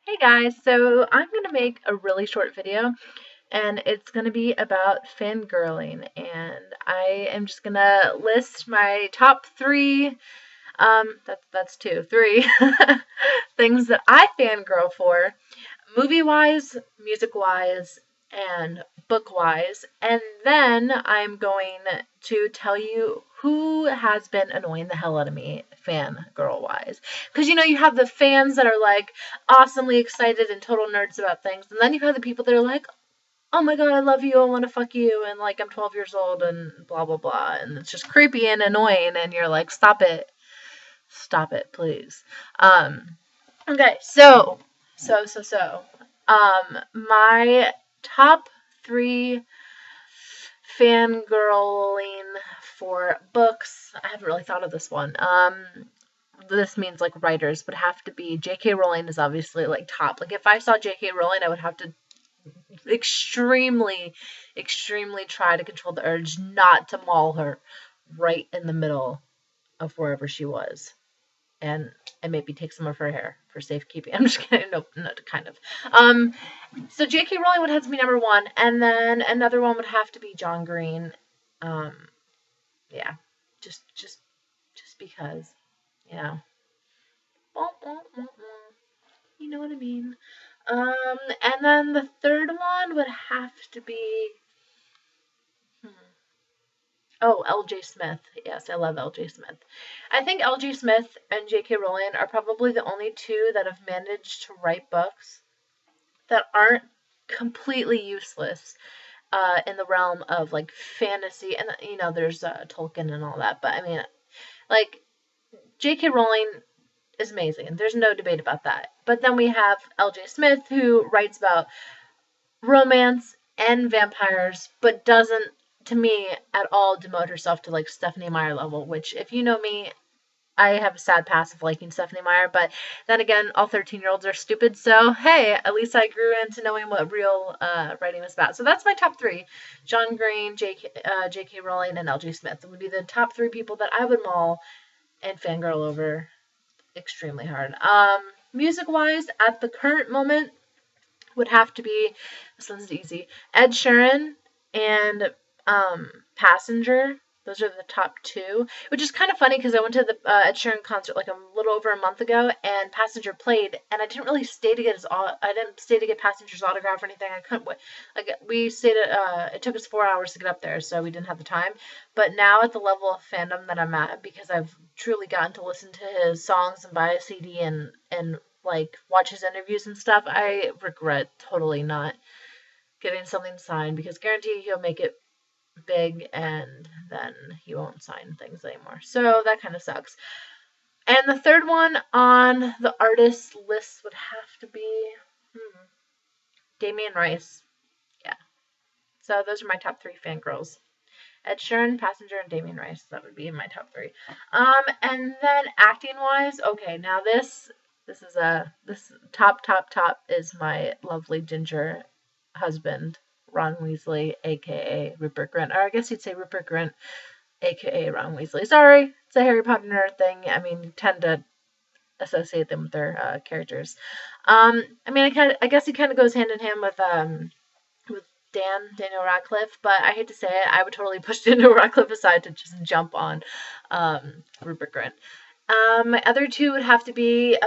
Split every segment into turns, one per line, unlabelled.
Hey guys, so I'm going to make a really short video and it's going to be about fangirling, and I am just going to list my top three, that's three things that I fangirl for, movie-wise, music-wise, and book-wise, and then I'm going to tell you who has been annoying the hell out of me fangirl-wise. Because, you have the fans that are, like, awesomely excited and total nerds about things, and then you have the people that are like, oh my god, I love you, I want to fuck you, and, like, I'm 12 years old, and blah, blah, blah, and it's just creepy and annoying, and you're like, stop it, please. Okay, my top three fangirling for books. I haven't really thought of this one. This means like writers would have to be J.K. Rowling is obviously like top. Like if I saw J.K. Rowling, I would have to extremely, extremely try to control the urge not to maul her right in the middle of wherever she was, and maybe take some of her hair for safekeeping. I'm just kidding. Nope, not kind of. So J.K. Rowling would have to be number one, and then another one would have to be John Green. Um, yeah, just because, you know, you know what I mean. And then the third one would have to be, oh, L.J. Smith. Yes, I love L.J. Smith. I think L.J. Smith and J.K. Rowling are probably the only two that have managed to write books that aren't completely useless in the realm of like fantasy, and there's Tolkien and all that, but I mean, like, J.K. Rowling is amazing, there's no debate about that. But then we have L.J. Smith, who writes about romance and vampires, but doesn't, to me, at all demote herself to like Stephanie Meyer level, which, if you know me, I have a sad past of liking Stephanie Meyer, but then again, all 13-year-olds are stupid, so hey, at least I grew into knowing what real writing was about. So that's my top three. John Green, J.K. Rowling, and L.J. Smith. It would be the top three people that I would maul and fangirl over extremely hard. Music-wise, at the current moment, would have to be, this one's easy, Ed Sheeran and Passenger. Those are the top two, which is kind of funny because I went to the Ed Sheeran concert like a little over a month ago, and Passenger played, and I didn't really stay to get Passenger's autograph or anything. I couldn't wait. Like, we stayed at it took us 4 hours to get up there, so we didn't have the time. But now, at the level of fandom that I'm at, because I've truly gotten to listen to his songs and buy a CD and like watch his interviews and stuff, I regret totally not getting something signed, because guarantee he'll make it big and then he won't sign things anymore. So that kind of sucks. And the third one on the artist list would have to be Damien Rice. Yeah. So those are my top three fangirls. Ed Sheeran, Passenger, and Damien Rice. That would be in my top three. And then acting wise, okay, now this top is my lovely ginger husband, Ron Weasley, aka Rupert Grint. Or I guess you'd say Rupert Grint, aka Ron Weasley. Sorry, it's a Harry Potter nerd thing. I mean, you tend to associate them with their characters. I mean, I guess he kind of goes hand in hand with Daniel Radcliffe, but I hate to say it, I would totally push Daniel Radcliffe aside to just jump on Rupert Grint. My other two would have to be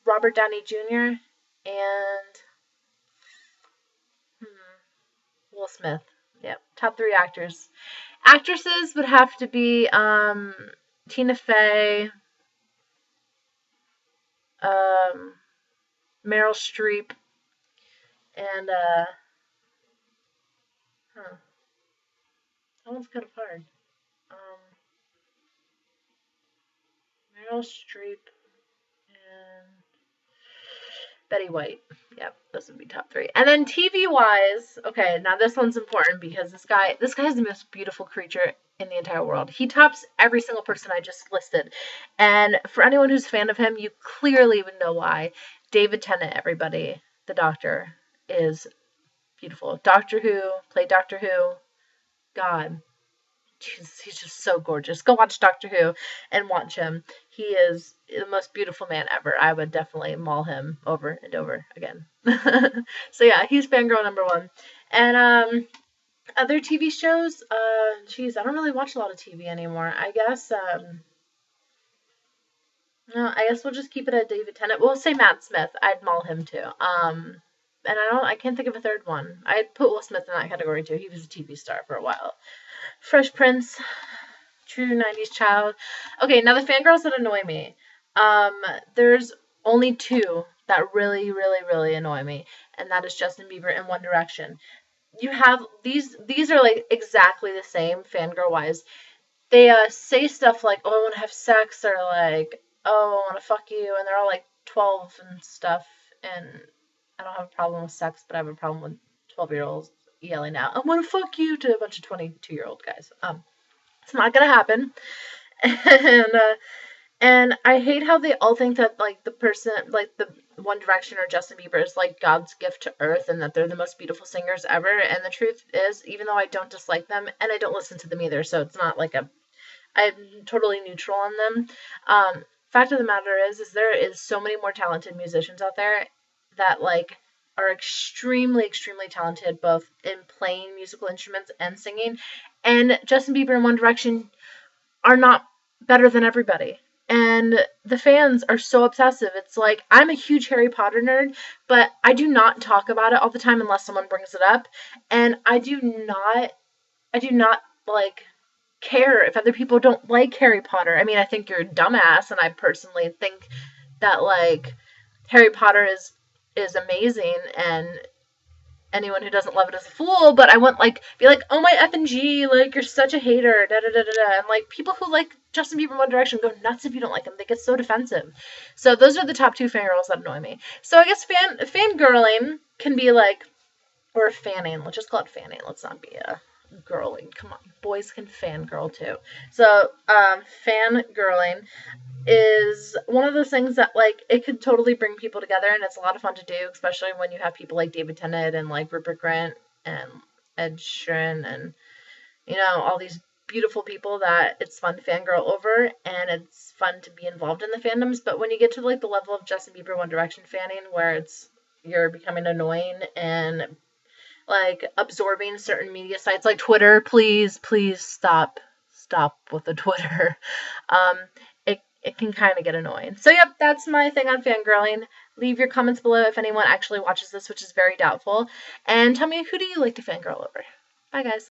Robert Downey Jr. and Will Smith. Yep, top three actors. Actresses would have to be Tina Fey, Meryl Streep, and that one's kind of hard. Meryl Streep and Betty White. Yep, those would be top three. And then TV wise, okay, now this one's important because this guy is the most beautiful creature in the entire world. He tops every single person I just listed. And for anyone who's a fan of him, you clearly would know why. David Tennant, everybody, the Doctor, is beautiful. Doctor Who, played Doctor Who. God, he's just so gorgeous. Go watch Doctor Who and watch him. He is the most beautiful man ever. I would definitely maul him over and over again. So yeah, he's fangirl number one. And other TV shows, geez, I don't really watch a lot of TV anymore. I guess we'll just keep it at David Tennant. We'll say Matt Smith. I'd maul him too. And I can't think of a third one. I'd put Will Smith in that category too. He was a TV star for a while. Fresh Prince, true 90s child. Okay, now the fangirls that annoy me. There's only two that really, really, really annoy me, and that is Justin Bieber and One Direction. You have these are like exactly the same fangirl wise. They say stuff like, "Oh, I want to have sex," or like, "Oh, I want to fuck you," and they're all like 12 and stuff. And I don't have a problem with sex, but I have a problem with 12-year-olds yelling out, "I want to fuck you" to a bunch of 22-year-old guys. It's not gonna happen. and and I hate how they all think that like the person, like the One Direction or Justin Bieber is like God's gift to earth and that they're the most beautiful singers ever. And the truth is, even though I don't dislike them and I don't listen to them either, so it's not like I'm totally neutral on them. Fact of the matter is there is so many more talented musicians out there that like are extremely, extremely talented both in playing musical instruments and singing. And Justin Bieber and One Direction are not better than everybody. And the fans are so obsessive. It's like, I'm a huge Harry Potter nerd, but I do not talk about it all the time unless someone brings it up. And I do not like care if other people don't like Harry Potter. I mean, I think you're a dumbass, and I personally think that like Harry Potter is amazing, and anyone who doesn't love it is a fool. But I won't like be like, "Oh my F and G, like you're such a hater," da da da da da. And like people who like Justin Bieber One Direction go nuts if you don't like him. They get so defensive. So those are the top two fangirls that annoy me. So I guess fangirling can be like, or fanning. Let's just call it fanning. Let's not be a girling. Come on, boys can fangirl too. So fangirling is one of those things that like it could totally bring people together, and it's a lot of fun to do, especially when you have people like David Tennant and like Rupert Grint and Ed Sheeran and all these beautiful people that it's fun to fangirl over, and it's fun to be involved in the fandoms. But when you get to like the level of Justin Bieber One Direction fanning where you're becoming annoying and like absorbing certain media sites like Twitter, please stop with the Twitter. It can kind of get annoying. So yep, that's my thing on fangirling. Leave your comments below if anyone actually watches this, which is very doubtful. And tell me, who do you like to fangirl over? Bye guys.